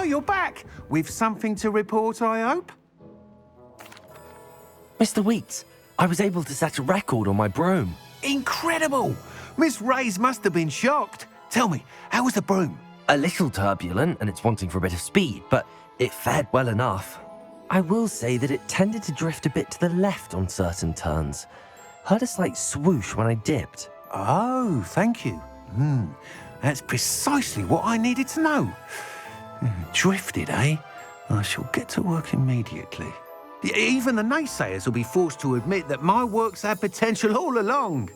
you're back. With something to report, I hope? Mr. Weeks, I was able to set a record on my broom. Incredible! Miss Reyes must have been shocked. Tell me, how was the broom? A little turbulent and it's wanting for a bit of speed, but it fared well enough. I will say that it tended to drift a bit to the left on certain turns. Heard a slight swoosh when I dipped. Oh, thank you. That's precisely what I needed to know. Drifted, eh? I shall get to work immediately. Even the naysayers will be forced to admit that my work's had potential all along.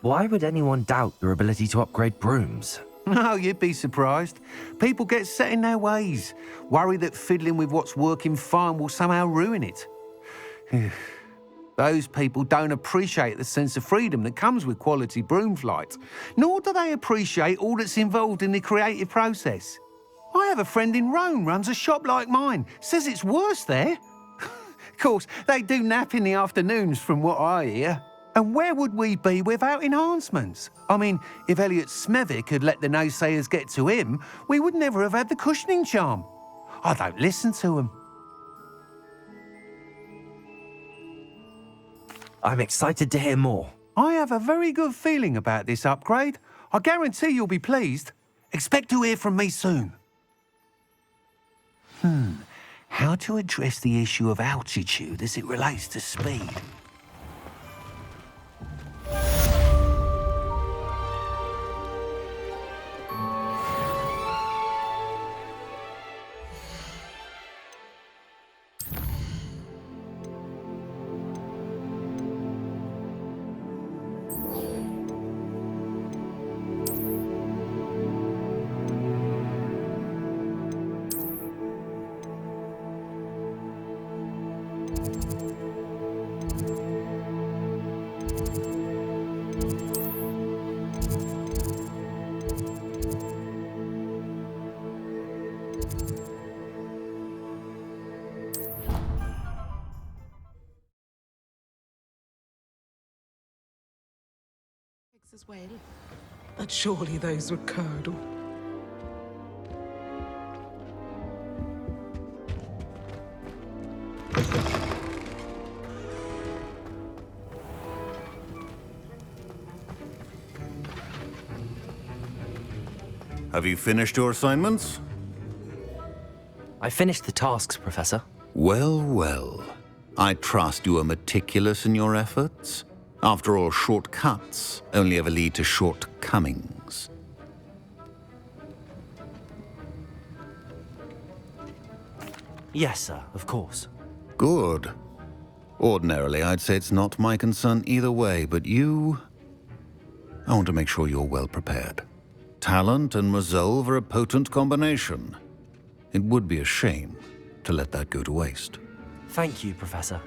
Why would anyone doubt your ability to upgrade brooms? No, you'd be surprised. People get set in their ways, worry that fiddling with what's working fine will somehow ruin it. Those people don't appreciate the sense of freedom that comes with quality broom flight, nor do they appreciate all that's involved in the creative process. I have a friend in Rome runs a shop like mine, says it's worse there. Of course, they do nap in the afternoons from what I hear. And where would we be without enhancements? I mean, if Elliot Smethwick had let the naysayers get to him, we would never have had the cushioning charm. I don't listen to him. I'm excited to hear more. I have a very good feeling about this upgrade. I guarantee you'll be pleased. Expect to hear from me soon. How to address the issue of altitude as it relates to speed? As well. But surely those would curdle. Have you finished your assignments? I finished the tasks, Professor. Well, well. I trust you are meticulous in your efforts. After all, shortcuts only ever lead to shortcomings. Yes, sir, of course. Good. Ordinarily, I'd say it's not my concern either way, but you... I want to make sure you're well prepared. Talent and resolve are a potent combination. It would be a shame to let that go to waste. Thank you, Professor.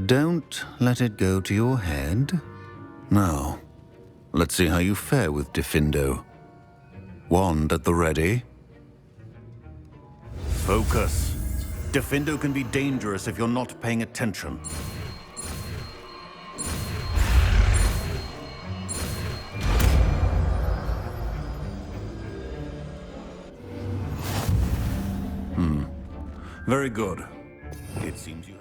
Don't let it go to your head. Now, let's see how you fare with Diffindo. Wand at the ready. Focus. Diffindo can be dangerous if you're not paying attention. Very good. It seems you...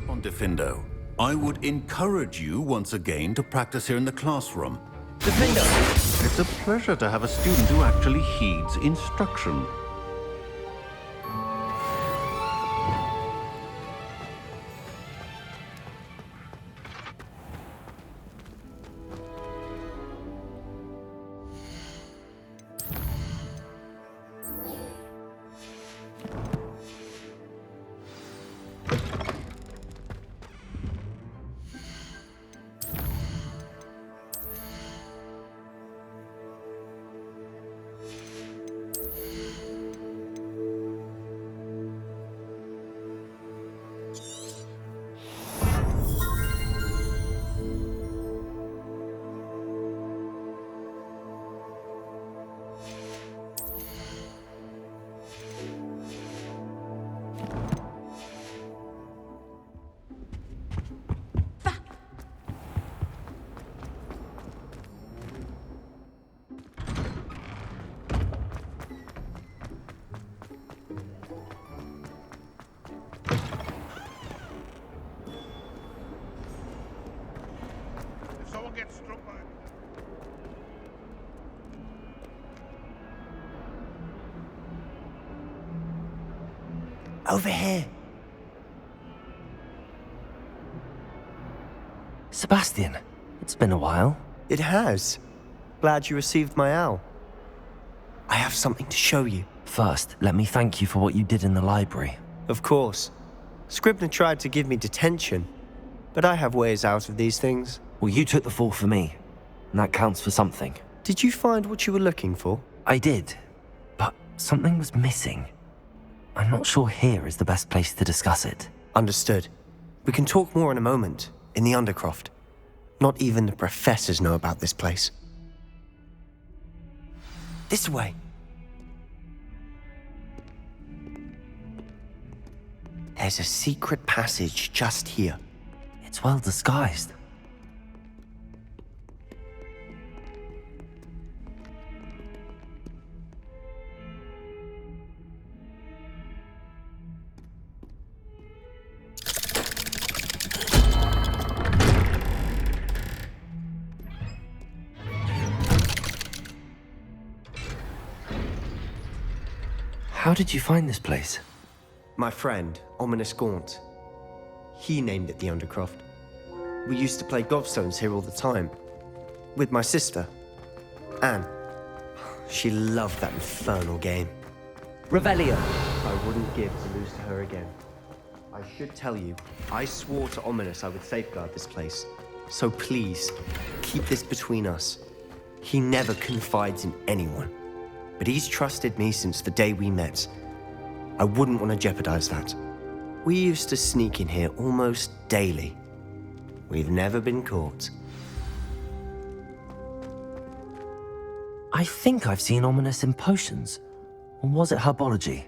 On Diffindo, I would encourage you once again to practice here in the classroom. Diffindo! It's a pleasure to have a student who actually heeds instruction. Over here. Sebastian, it's been a while. It has. Glad you received my owl. I have something to show you. First, let me thank you for what you did in the library. Of course. Scribner tried to give me detention, but I have ways out of these things. Well, you took the fall for me, and that counts for something. Did you find what you were looking for? I did, but something was missing. I'm not sure here is the best place to discuss it. Understood. We can talk more in a moment, in the Undercroft. Not even the professors know about this place. This way. There's a secret passage just here. It's well disguised. How did you find this place? My friend, Ominous Gaunt. He named it the Undercroft. We used to play gobstones here all the time. With my sister, Anne. She loved that infernal game. Revelio. I wouldn't give to lose to her again. I should tell you, I swore to Ominous I would safeguard this place. So please, keep this between us. He never confides in anyone. But he's trusted me since the day we met. I wouldn't want to jeopardize that. We used to sneak in here almost daily. We've never been caught. I think I've seen Ominous in potions. Or was it herbology?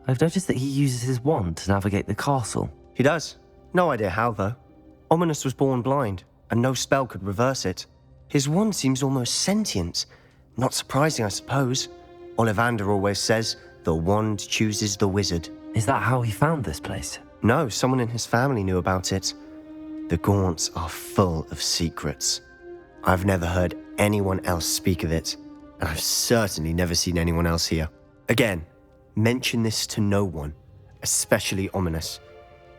I've noticed that he uses his wand to navigate the castle. He does. No idea how, though. Ominous was born blind, and no spell could reverse it. His wand seems almost sentient. Not surprising, I suppose. Ollivander always says, the wand chooses the wizard. Is that how he found this place? No, someone in his family knew about it. The Gaunts are full of secrets. I've never heard anyone else speak of it, and I've certainly never seen anyone else here. Again, mention this to no one, especially Ominous.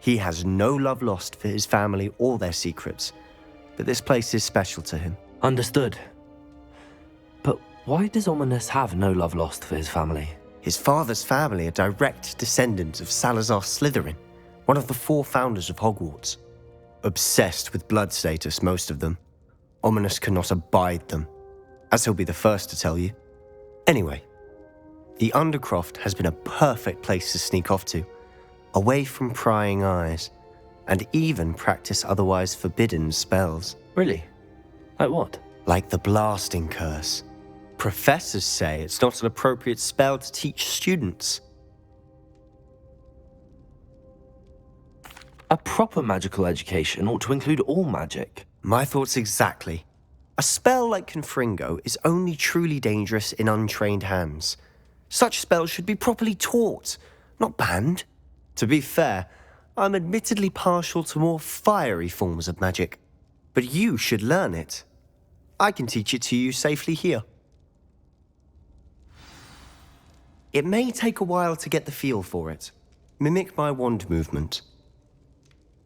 He has no love lost for his family or their secrets, but this place is special to him. Understood. But why does Ominous have no love lost for his family? His father's family are direct descendants of Salazar Slytherin, one of the 4 founders of Hogwarts. Obsessed with blood status, most of them. Ominous cannot abide them, as he'll be the first to tell you. Anyway, the Undercroft has been a perfect place to sneak off to, away from prying eyes, and even practice otherwise forbidden spells. Really? Like what? Like the blasting curse. Professors say it's not an appropriate spell to teach students. A proper magical education ought to include all magic. My thoughts exactly. A spell like Confringo is only truly dangerous in untrained hands. Such spells should be properly taught, not banned. To be fair, I'm admittedly partial to more fiery forms of magic. But you should learn it. I can teach it to you safely here. It may take a while to get the feel for it. Mimic my wand movement.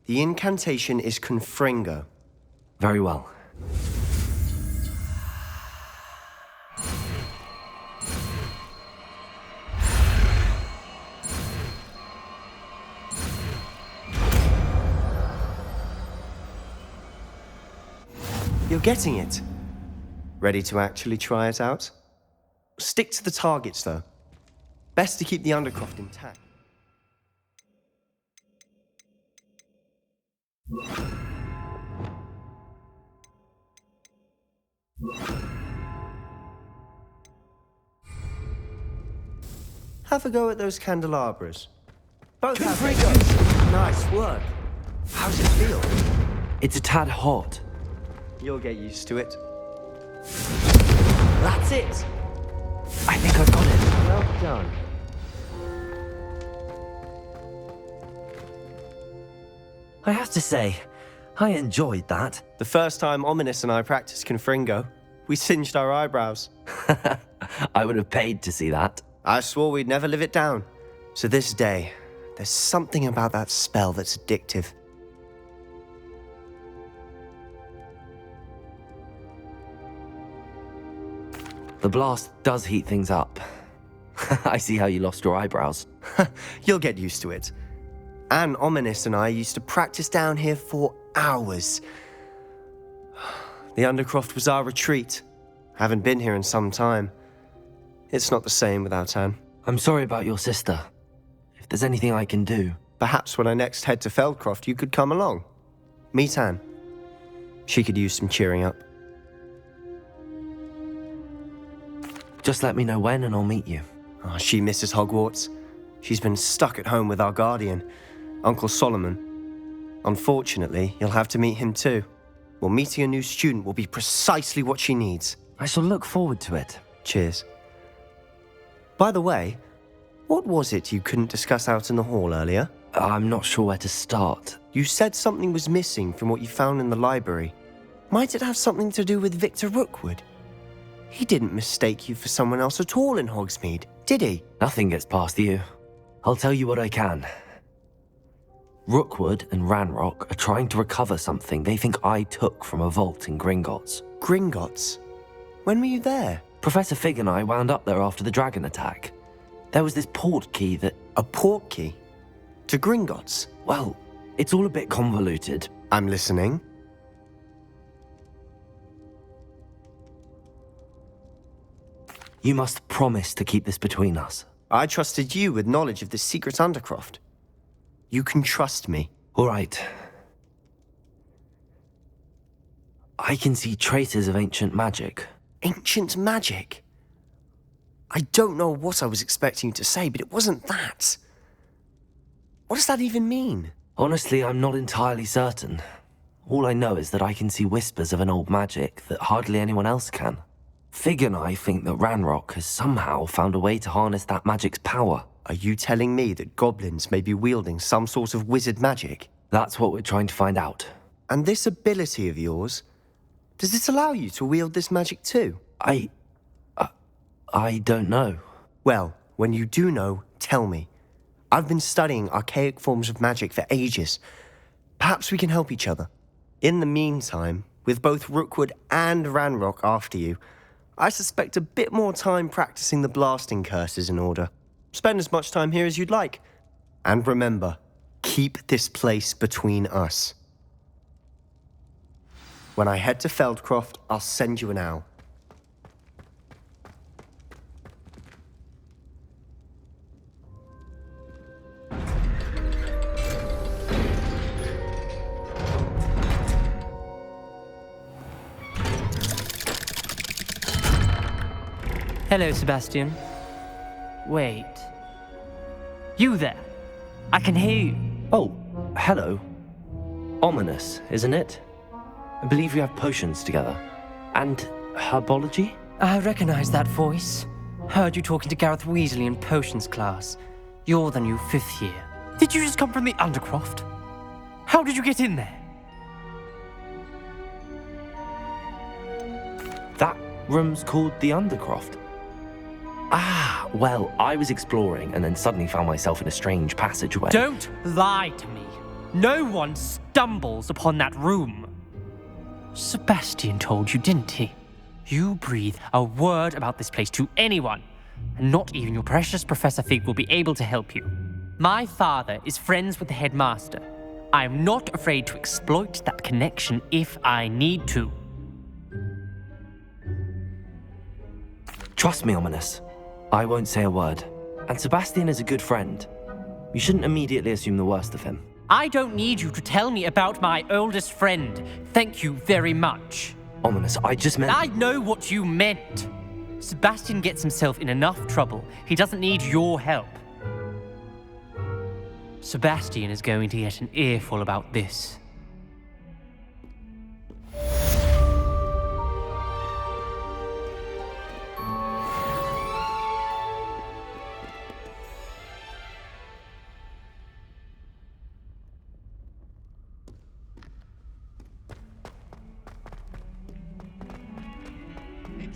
The incantation is Confringo. Very well. You're getting it. Ready to actually try it out? Stick to the targets, though. Best to keep the Undercroft intact. Have a go at those candelabras. Both have their- Nice work. How's it feel? It's a tad hot. You'll get used to it. That's it. I think I've got it. Well done. I have to say, I enjoyed that. The first time Ominous and I practiced Confringo, we singed our eyebrows. I would have paid to see that. I swore we'd never live it down. To this day, There's something about that spell that's addictive. The blast does heat things up. I see how you lost your eyebrows. You'll get used to it. Anne Ominous and I used to practice down here for hours. The Undercroft was our retreat. Haven't been here in some time. It's not the same without Anne. I'm sorry about your sister. If there's anything I can do... Perhaps when I next head to Feldcroft, you could come along. Meet Anne. She could use some cheering up. Just let me know when and I'll meet you. Oh, she misses Hogwarts. She's been stuck at home with our guardian, Uncle Solomon. Unfortunately, you'll have to meet him too. Well, meeting a new student will be precisely what she needs. I shall look forward to it. Cheers. By the way, what was it you couldn't discuss out in the hall earlier? I'm not sure where to start. You said something was missing from what you found in the library. Might it have something to do with Victor Rookwood? He didn't mistake you for someone else at all in Hogsmeade, did he? Nothing gets past you. I'll tell you what I can. Rookwood and Ranrock are trying to recover something they think I took from a vault in Gringotts. Gringotts? When were you there? Professor Fig and I wound up there after the dragon attack. There was this port key that... A port key? To Gringotts? Well, it's all a bit convoluted. I'm listening. You must promise to keep this between us. I trusted you with knowledge of the secret Undercroft. You can trust me. All right. I can see traces of ancient magic. Ancient magic? I don't know what I was expecting you to say, but it wasn't that. What does that even mean? Honestly, I'm not entirely certain. All I know is that I can see whispers of an old magic that hardly anyone else can. Fig and I think that Ranrock has somehow found a way to harness that magic's power. Are you telling me that goblins may be wielding some sort of wizard magic? That's what we're trying to find out. And this ability of yours, does it allow you to wield this magic too? I don't know. Well, when you do know, tell me. I've been studying archaic forms of magic for ages. Perhaps we can help each other. In the meantime, with both Rookwood and Ranrock after you, I suspect a bit more time practicing the blasting curse is in order. Spend as much time here as you'd like. And remember, keep this place between us. When I head to Feldcroft, I'll send you an owl. Hello, Sebastian. Wait. You there? I can hear you. Oh, hello. Ominous, isn't it? I believe we have potions together. And herbology? I recognize that voice. Heard you talking to Gareth Weasley in potions class. You're the new 5th year. Did you just come from the Undercroft? How did you get in there? That room's called the Undercroft. Ah, well, I was exploring and then suddenly found myself in a strange passageway. Don't lie to me. No one stumbles upon that room. Sebastian told you, didn't he? You breathe a word about this place to anyone, and not even your precious Professor Fig will be able to help you. My father is friends with the headmaster. I am not afraid to exploit that connection if I need to. Trust me, Ominous. I won't say a word. And Sebastian is a good friend. You shouldn't immediately assume the worst of him. I don't need you to tell me about my oldest friend. Thank you very much. Ominous, I just meant... I know what you meant. Sebastian gets himself in enough trouble. He doesn't need your help. Sebastian is going to get an earful about this.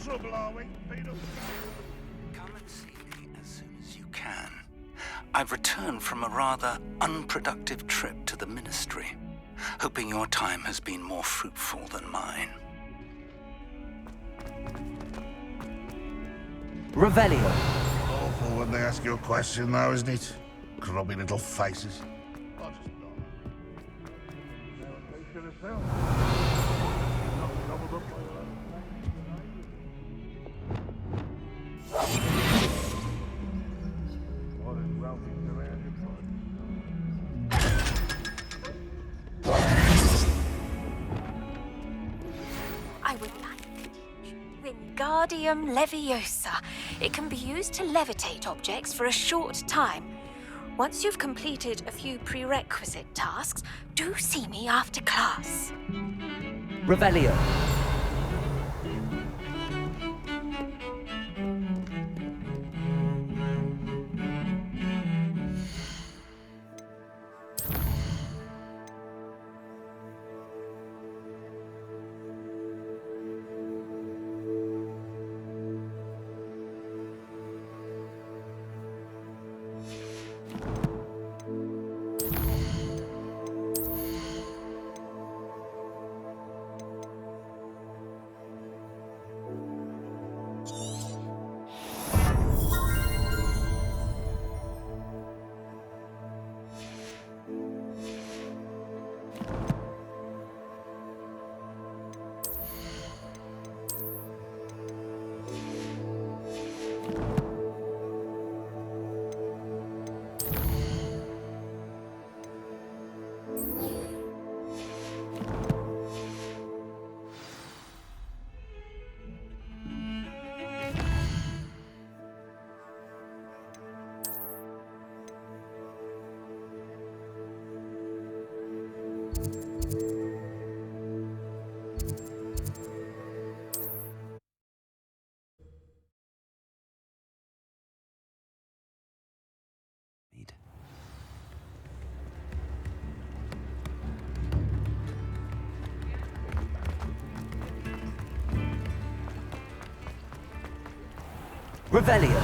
Trouble, are we, Beetle? Come and see me as soon as you can. I've returned from a rather unproductive trip to the Ministry, hoping your time has been more fruitful than mine. Revelio. Awful when they ask you a question, though, isn't it? Grubby little faces. I would like Wingardium Leviosa. It can be used to levitate objects for a short time. Once you've completed a few prerequisite tasks, do see me after class. Revelio. Revelio.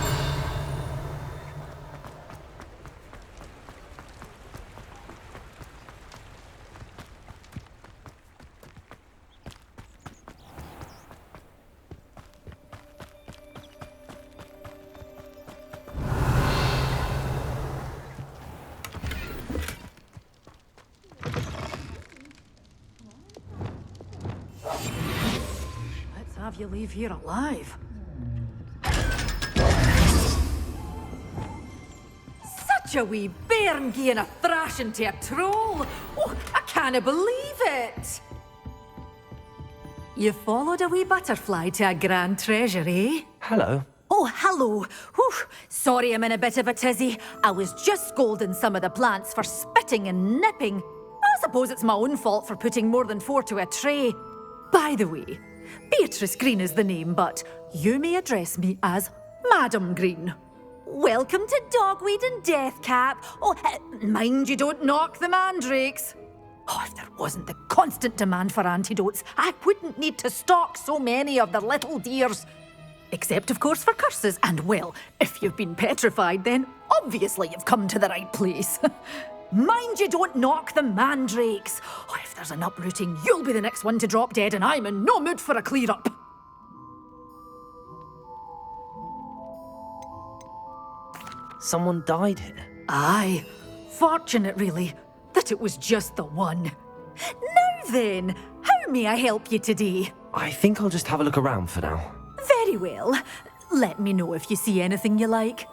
Let's have you leave here alive. Such a wee bairn gieing a thrashing to a troll. Oh, I can't believe it. You followed a wee butterfly to a grand treasure, eh? Hello. Oh, hello. Whew. Sorry I'm in a bit of a tizzy. I was just scolding some of the plants for spitting and nipping. I suppose it's my own fault for putting more than 4 to a tray. By the way, Beatrice Green is the name, but you may address me as Madam Green. Welcome to Dogweed and Deathcap. Oh, mind you don't knock the mandrakes. Oh, if there wasn't the constant demand for antidotes, I wouldn't need to stock so many of the little dears. Except, of course, for curses. And, well, if you've been petrified, then obviously you've come to the right place. Mind you don't knock the mandrakes. Oh, if there's an uprooting, you'll be the next one to drop dead, and I'm in no mood for a clear-up. Someone died here. Aye. Fortunate, really, that it was just the one. Now then, how may I help you today? I think I'll just have a look around for now. Very well. Let me know if you see anything you like.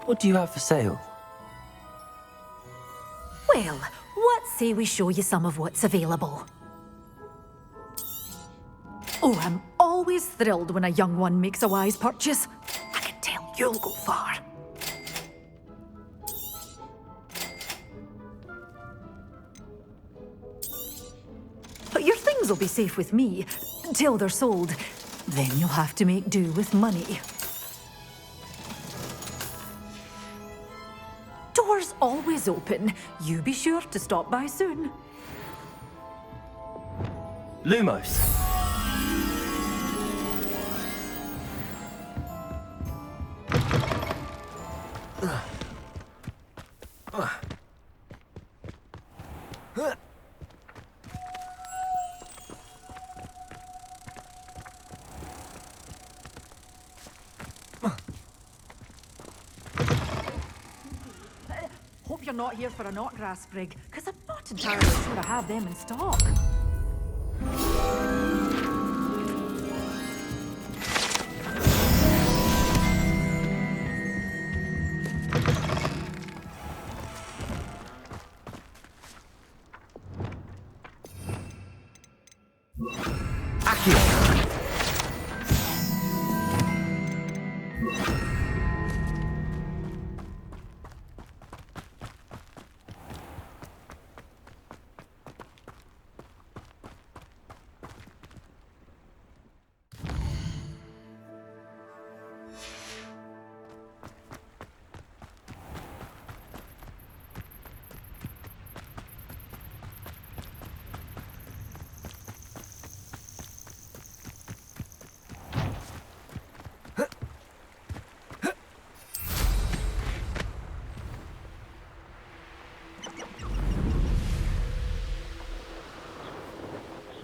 What do you have for sale? Well, what say we show you some of what's available? Oh, I'm always thrilled when a young one makes a wise purchase. I can tell you'll go far. But your things will be safe with me, till they're sold. Then you'll have to make do with money. Doors always open. You be sure to stop by soon. Lumos. you're not here for a knotgrass sprig, because I'm not entirely sure I have them in stock.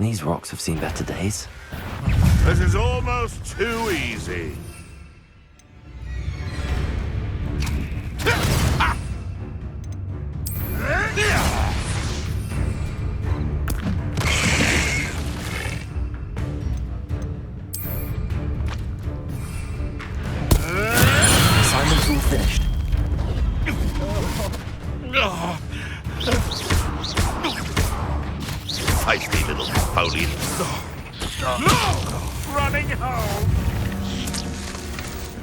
These rocks have seen better days. This is almost too easy. Assignment's all finished. Feisty little pony. Running home!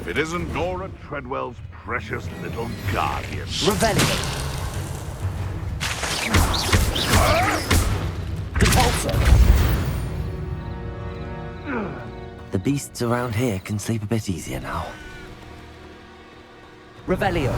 If it isn't Nora Treadwell's precious little guardian. Revelio. Repulsor. The beasts around here can sleep a bit easier now. Revelio.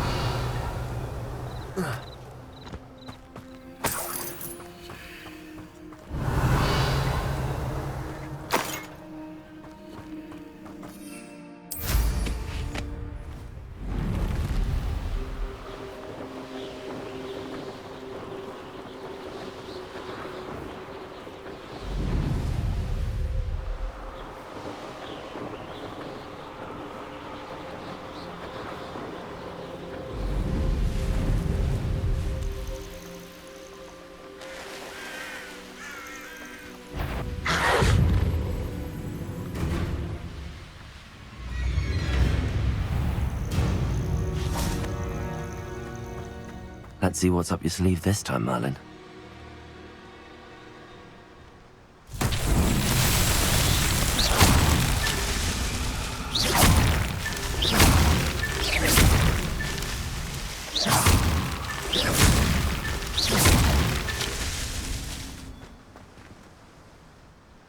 Let's see what's up your sleeve this time, Merlin.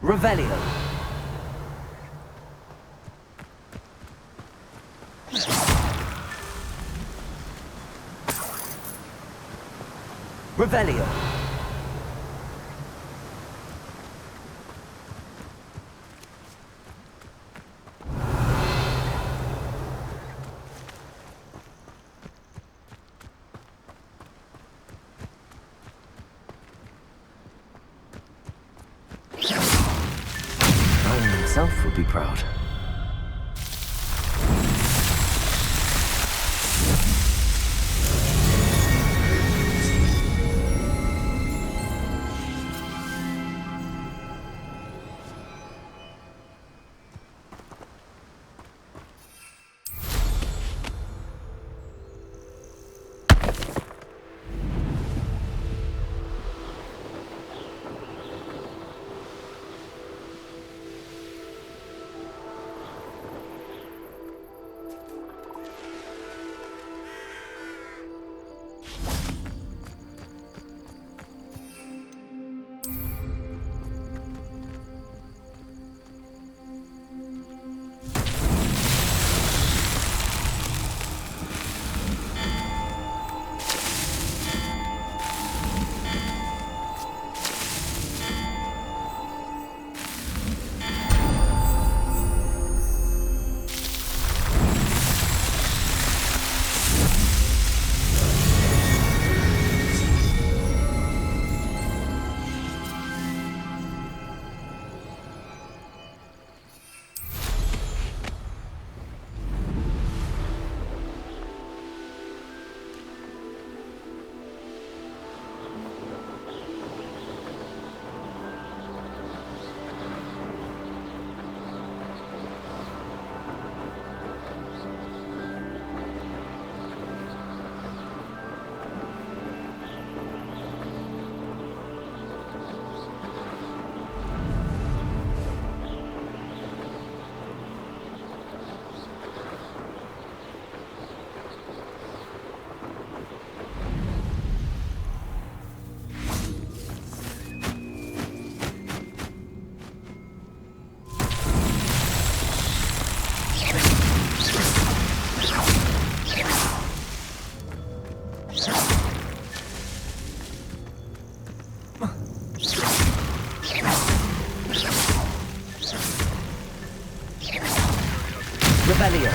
Revelio. Revelio. Merlin himself would be proud. Revelio.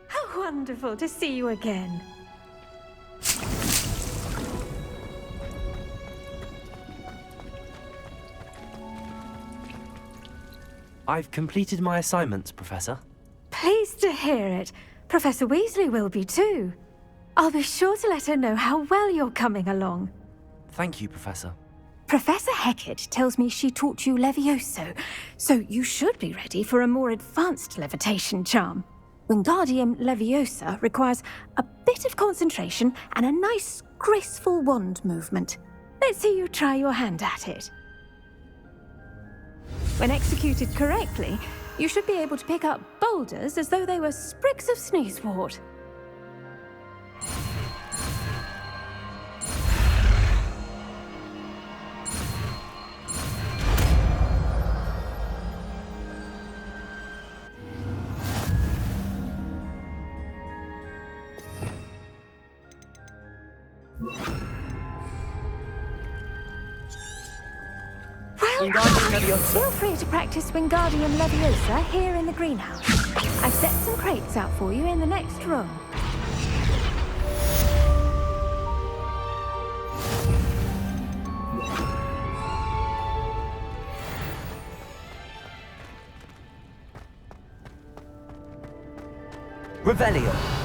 How wonderful to see you again. I've completed my assignments, Professor. Pleased to hear it. Professor Weasley will be too. I'll be sure to let her know how well you're coming along. Thank you, Professor. Professor Hecat tells me she taught you Levioso, so you should be ready for a more advanced levitation charm. Wingardium Leviosa requires a bit of concentration and a nice, graceful wand movement. Let's see you try your hand at it. When executed correctly, you should be able to pick up boulders as though they were sprigs of sneezewort. Feel free to practice Wingardium Leviosa here in the greenhouse. I've set some crates out for you in the next room. Revelio.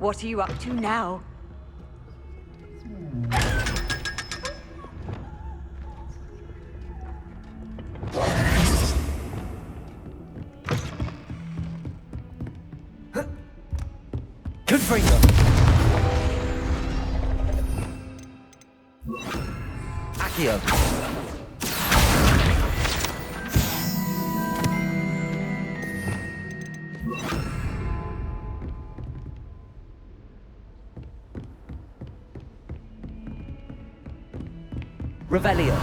What are you up to now? Confringo! Accio! Revelio!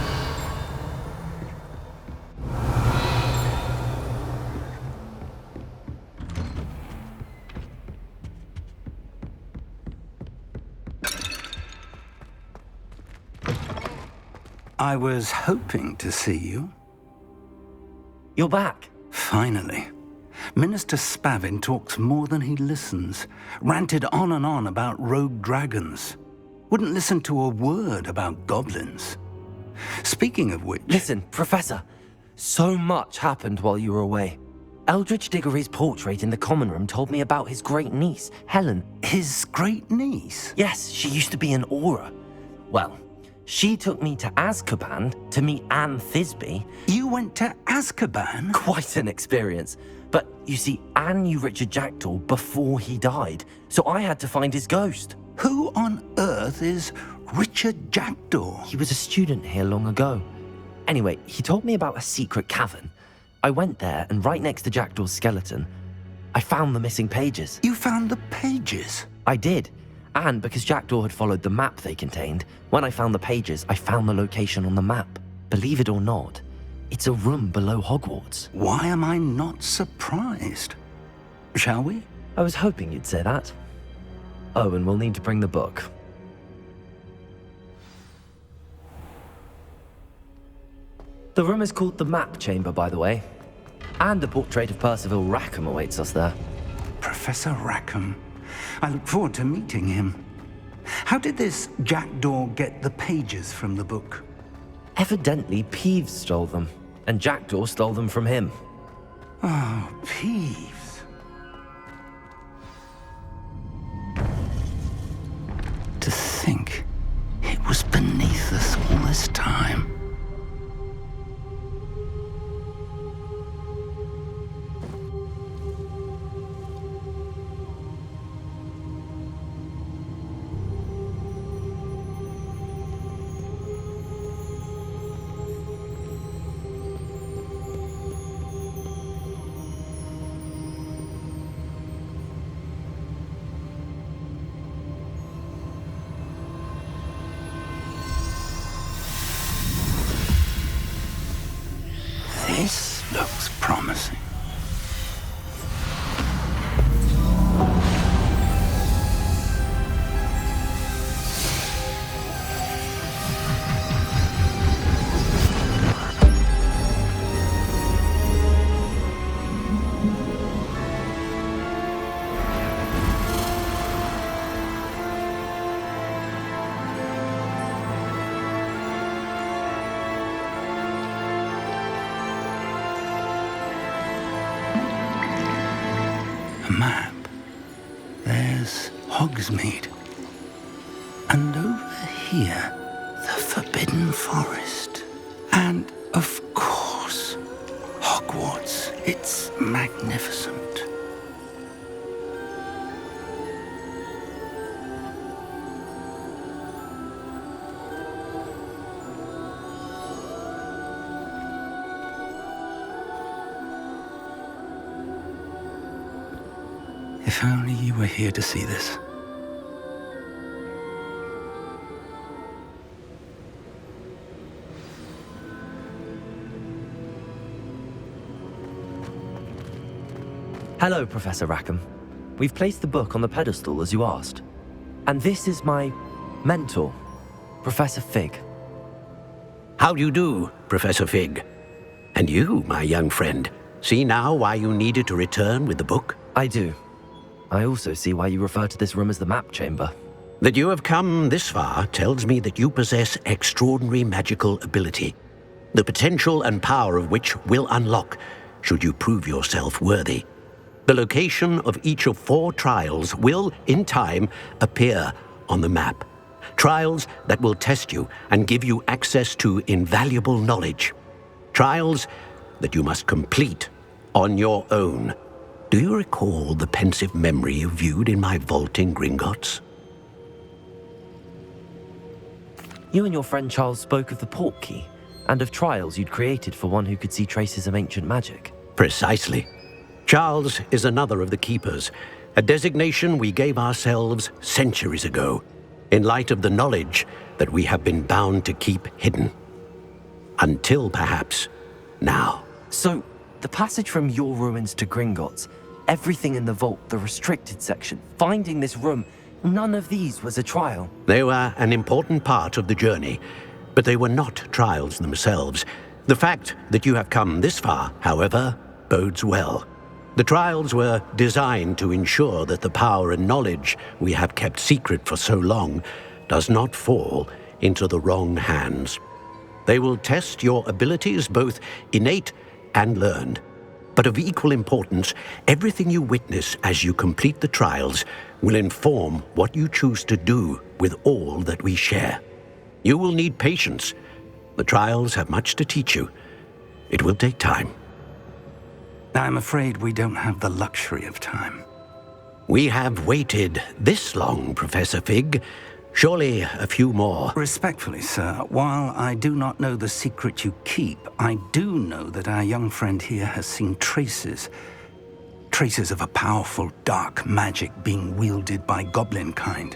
I was hoping to see you. You're back. Finally. Minister Spavin talks more than he listens. Ranted on and on about rogue dragons. Wouldn't listen to a word about goblins. Speaking of which... Listen, Professor. So much happened while you were away. Eldridge Diggory's portrait in the common room told me about his great niece, Helen. His great niece? Yes, she used to be an Auror. Well, she took me to Azkaban to meet Anne Thisbe. You went to Azkaban? Quite an experience. But you see, Anne knew Richard Jackdaw before he died, so I had to find his ghost. Who on earth is Richard Jackdaw? He was a student here long ago. Anyway, he told me about a secret cavern. I went there, and right next to Jackdaw's skeleton, I found the missing pages. You found the pages? I did. And because Jackdaw had followed the map they contained, when I found the pages, I found the location on the map. Believe it or not, it's a room below Hogwarts. Why am I not surprised? Shall we? I was hoping you'd say that. Oh, and we'll need to bring the book. The room is called the Map Chamber, by the way. And a portrait of Percival Rackham awaits us there. Professor Rackham. I look forward to meeting him. How did this Jackdaw get the pages from the book? Evidently, Peeves stole them, and Jackdaw stole them from him. Oh, Peeves. To think it was beneath us all this time. This looks promising. Map. There's Hogsmeade. And over here, the Forbidden Forest. And, of course, Hogwarts. It's magnificent. If only you were here to see this. Hello, Professor Rackham. We've placed the book on the pedestal as you asked. And this is my mentor, Professor Fig. How do you do, Professor Fig? And you, my young friend, see now why you needed to return with the book? I do. I also see why you refer to this room as the Map Chamber. That you have come this far tells me that you possess extraordinary magical ability, the potential and power of which will unlock should you prove yourself worthy. The location of each of 4 trials will, in time, appear on the map. Trials that will test you and give you access to invaluable knowledge. Trials that you must complete on your own. Do you recall the pensive memory you viewed in my vault in Gringotts? You and your friend Charles spoke of the port key and of trials you'd created for one who could see traces of ancient magic. Precisely. Charles is another of the Keepers, a designation we gave ourselves centuries ago, in light of the knowledge that we have been bound to keep hidden. Until, perhaps, now. So, the passage from your ruins to Gringotts, everything in the vault, the restricted section, finding this room, none of these was a trial. They were an important part of the journey, but they were not trials themselves. The fact that you have come this far, however, bodes well. The trials were designed to ensure that the power and knowledge we have kept secret for so long does not fall into the wrong hands. They will test your abilities, both innate and learned. But of equal importance, everything you witness as you complete the trials will inform what you choose to do with all that we share. You will need patience. The trials have much to teach you. It will take time. I'm afraid we don't have the luxury of time. We have waited this long, Professor Fig. Surely a few more. Respectfully, sir, while I do not know the secret you keep, I do know that our young friend here has seen traces of a powerful dark magic being wielded by goblin kind.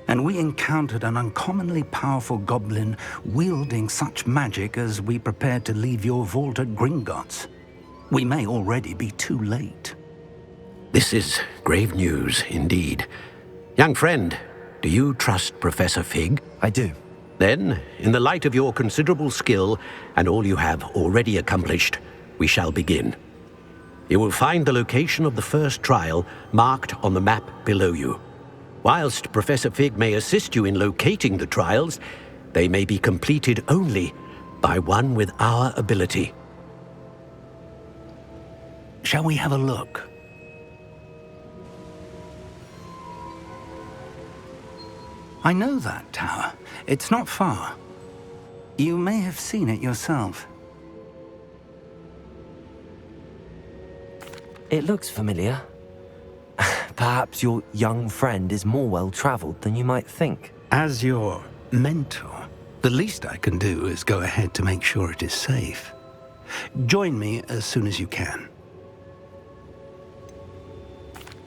And we encountered an uncommonly powerful goblin wielding such magic as we prepared to leave your vault at Gringotts. We may already be too late. This is grave news indeed. Young friend, do you trust Professor Fig? I do. Then, in the light of your considerable skill and all you have already accomplished, we shall begin. You will find the location of the first trial marked on the map below you. Whilst Professor Fig may assist you in locating the trials, they may be completed only by one with our ability. Shall we have a look? I know that tower. It's not far. You may have seen it yourself. It looks familiar. Perhaps your young friend is more well-traveled than you might think. As your mentor, the least I can do is go ahead to make sure it is safe. Join me as soon as you can.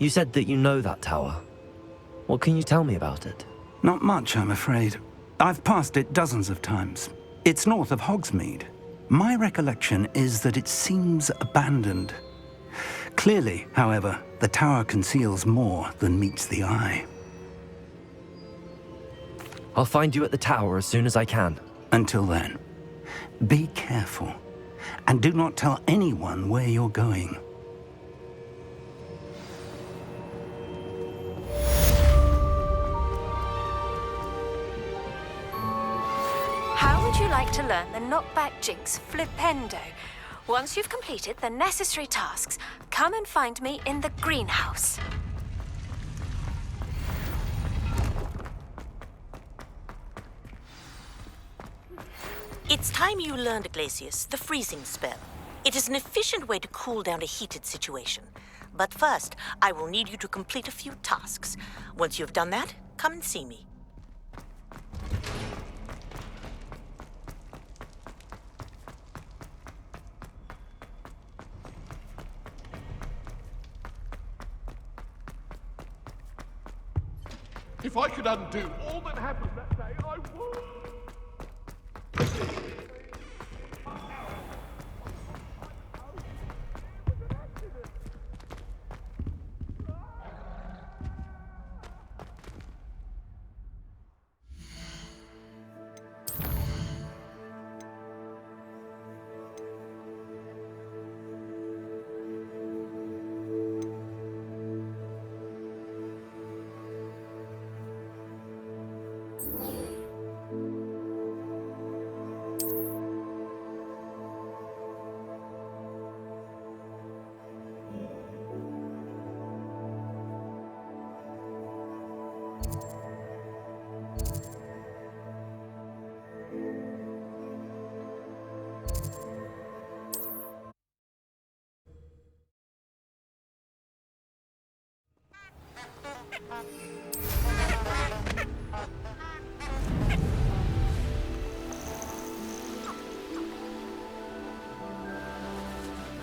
You said that you know that tower. What can you tell me about it? Not much, I'm afraid. I've passed it dozens of times. It's north of Hogsmeade. My recollection is that it seems abandoned. Clearly, however, the tower conceals more than meets the eye. I'll find you at the tower as soon as I can. Until then, be careful, and do not tell anyone where you're going. How would you like to learn the knockback jinx flipendo? Once you've completed the necessary tasks, come and find me in the greenhouse. It's time you learned, Glacius, the freezing spell. It is an efficient way to cool down a heated situation. But first, I will need you to complete a few tasks. Once you've done that, come and see me. If I could undo all that happened that day, I would.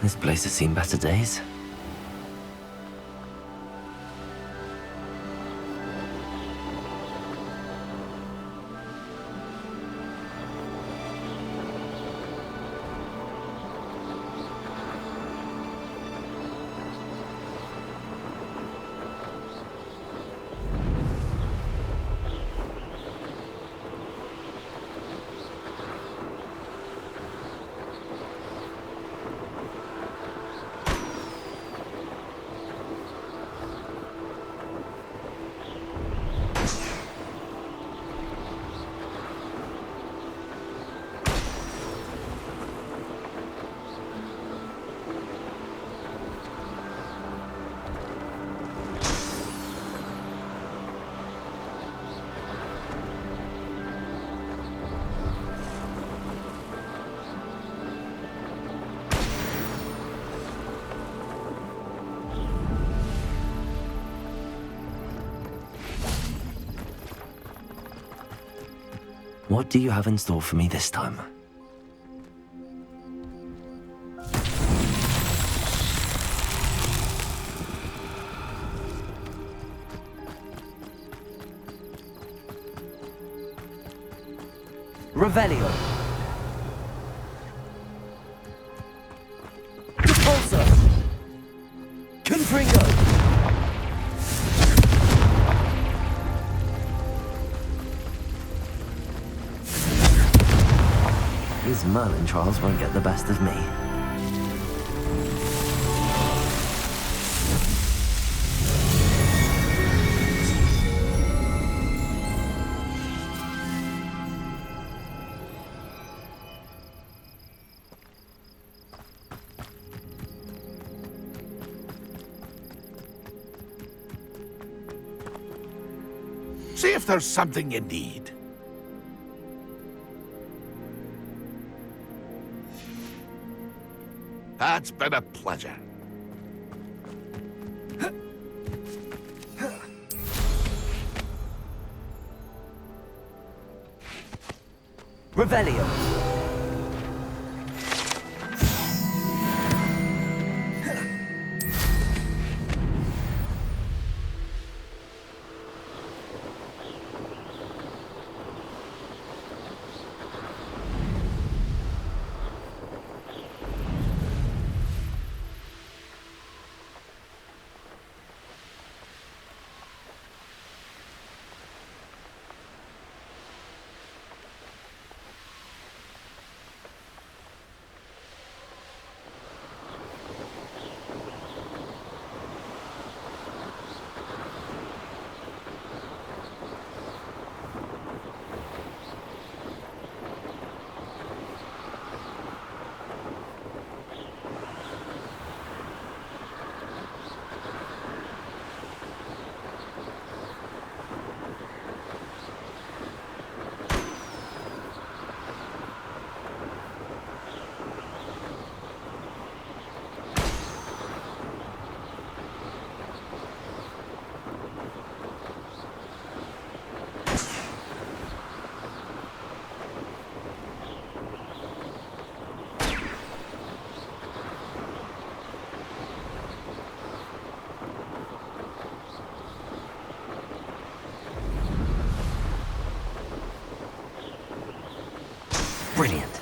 This place has seen better days. What do you have in store for me this time? Revelio. Repulsor. Confringo. These Merlin trials won't get the best of me. See if there's something you need. It's been a pleasure. Revelio. Brilliant.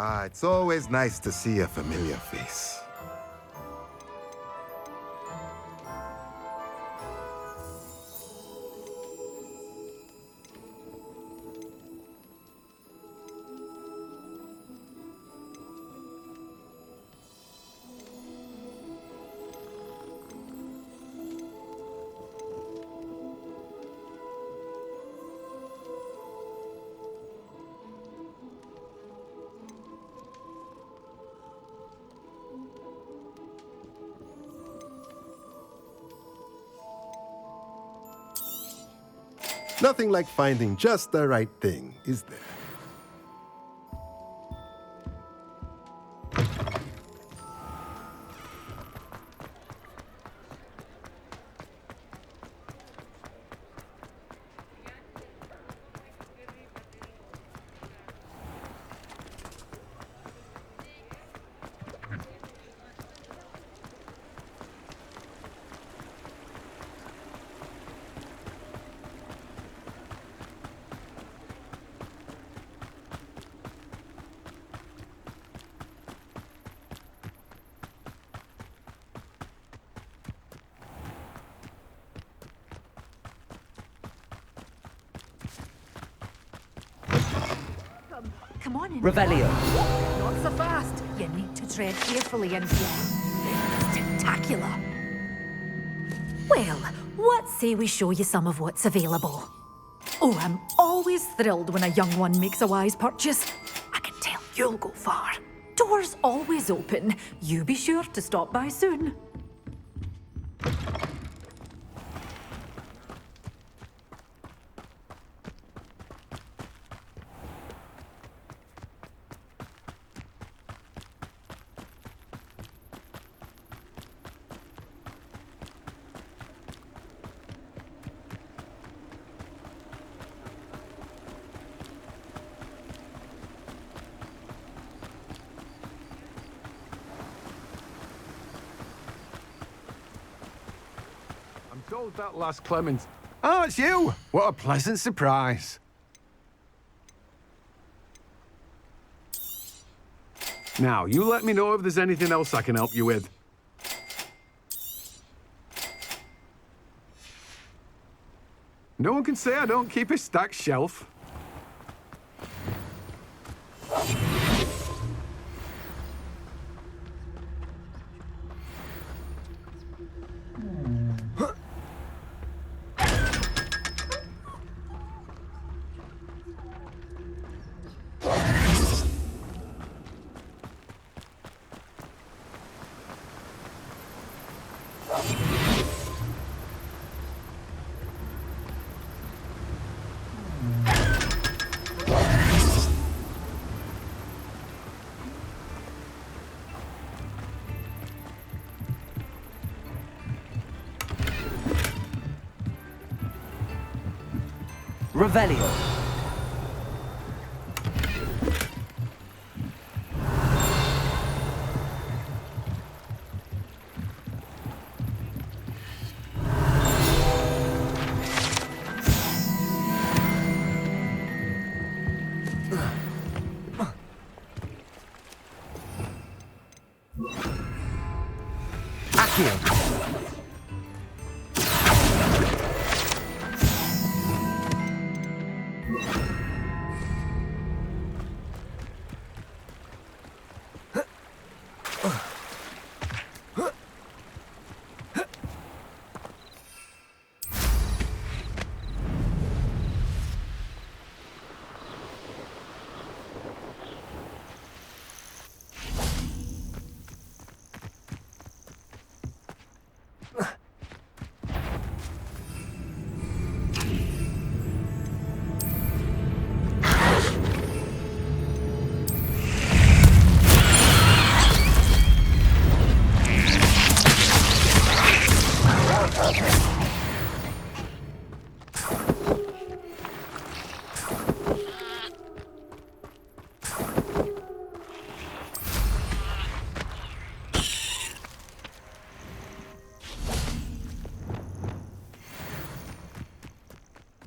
Ah, it's always nice to see a familiar face. Nothing like finding just the right thing, is there? Come on in. Revelio. Not so fast. You need to tread carefully in here. Spectacular. Well, what say we show you some of what's available? Oh, I'm always thrilled when a young one makes a wise purchase. I can tell you'll go far. Doors always open. You be sure to stop by soon. Told that last Clement. Oh, it's you! What a pleasant surprise. Now, you let me know if there's anything else I can help you with. No one can say I don't keep a stacked shelf. Revelio. Accio.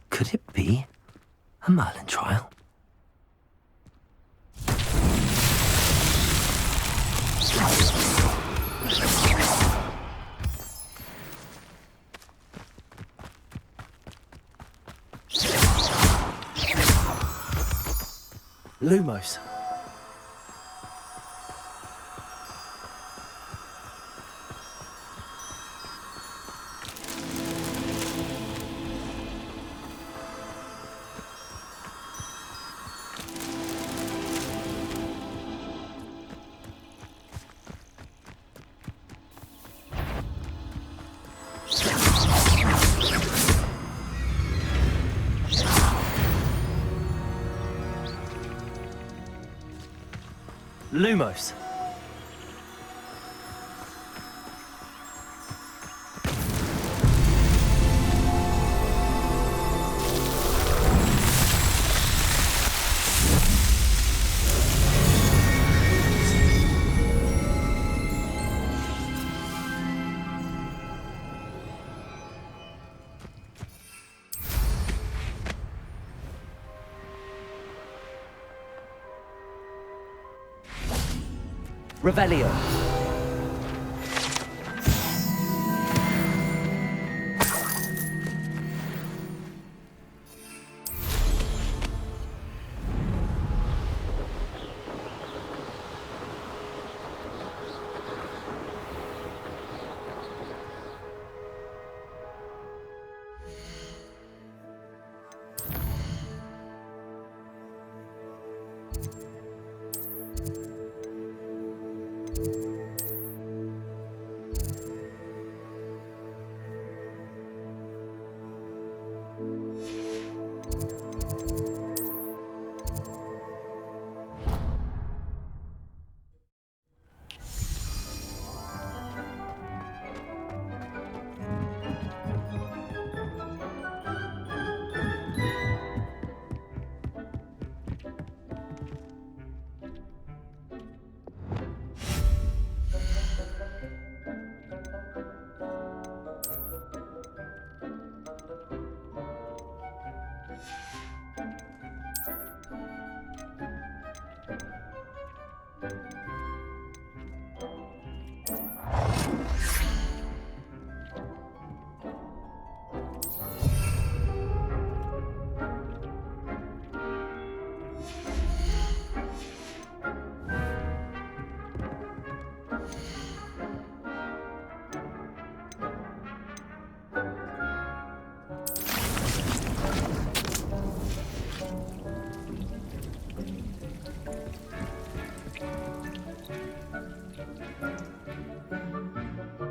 Could it be a Merlin trial? Lumos. Lumos. Revelio.